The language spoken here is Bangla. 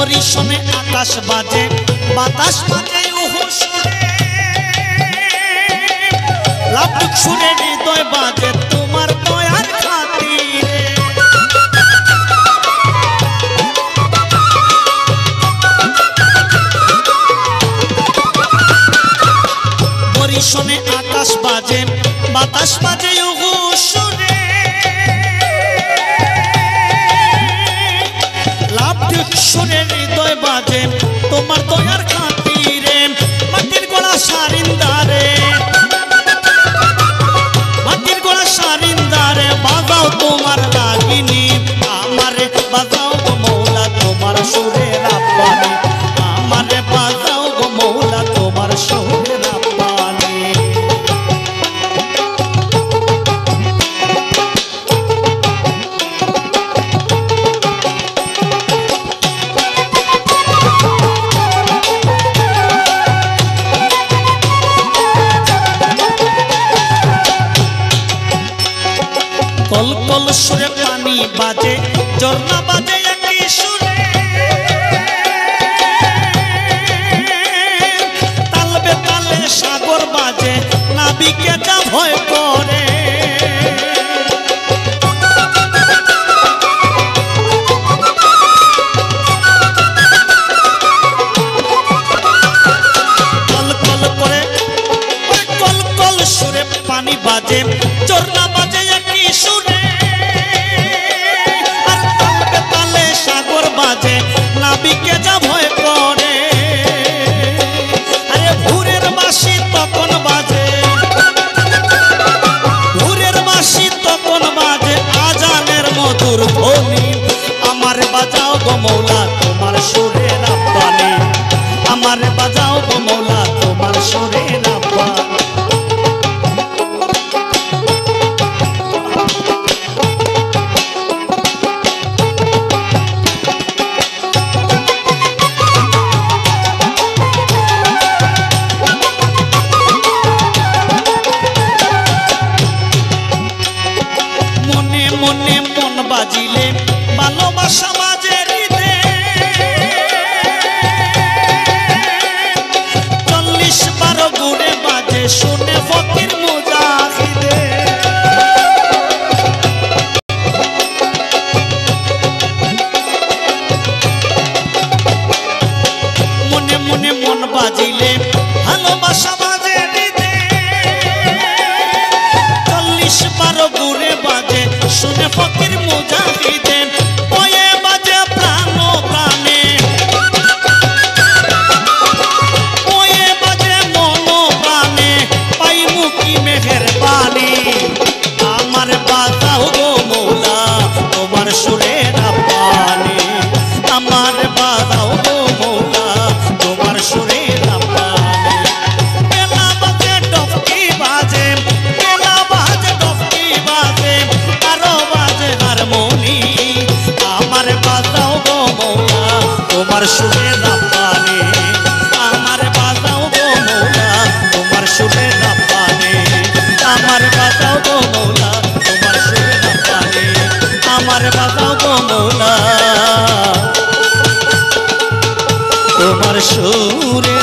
বরিশনে আকাশ বাজে বাতাস বাজে ওহো সুরে লাভটুক সুরে হৃদয় বাজে তোমার দয়ার খাতিরে বরিশনে আকাশ বাজে বাতাস বাজে ওহো সুরে লাভটুক সুরে হৃদয় বাজে তোমার দয়ার খাতিরে মাটির গলা সারিন্দারে মাটির গলা সারিন্দারে বাজাও তোমার লাগিনি আমারে বাজাও গো মৌলা তোমার সুরে রাব্বানি আমারে বাজাও গো মৌলা তোমার সুরে রাব্বানি কল কল সুরে পানি বাজে ঝর্ণা বাজে একই সুরে তালবে তালে সাগর বাজে নাবিকে যা ভয় করে কল কল করে কল কল সুরে পানি বাজে ঝর্ণা বাজে একই সুরে আর তালবে তালে সাগর বাজে নাবিকে যা ভয় করে আরে ভোরের বাঁশি তখন বাজে ভোরের বাঁশি তখন বাজে আজানের মধুর ধ্বনি আমার বাজাও গো মৌলা তোমার সুরে রাব্বানি আমার বাজাও গো মৌলা তোমার সুরে রাব্বানি মনে মনে মন বাজিলে ভালোবাসা বাজে হৃদে 40-12 গুড়ে বাজে শুনে ফকির মুজাহিদে মনে মনে মন বাজিলে ভালোবাসা বাজে হৃদে 40-12 গুড়ে বাজে শুনে ফকির মুজাহিদে বয়ে বাজে প্রাণ প্রাণে বয়ে বাজে মন প্রাণে পাই মুকি মেঘের পানি আমার বাজাও গো মৌলা তোমার সুরে রাব্বানি আমার বাজাও গো মৌলা তোমার সুরে রাব্বানি বেলা বাজে ডফকি বাজে বেলা বাজে ডফকি বাজে আরো বাজে হারমোনি আমার বাজাও গো মৌলা তোমার সুরে রাব্বানি আমার বাজাও গো মৌলা তোমার সুরে রাব্বানি আমার বাজাও গো মৌলা তোমার সুরে রাব্বানি আমার বাজাও গো মৌলা তোমার সুরে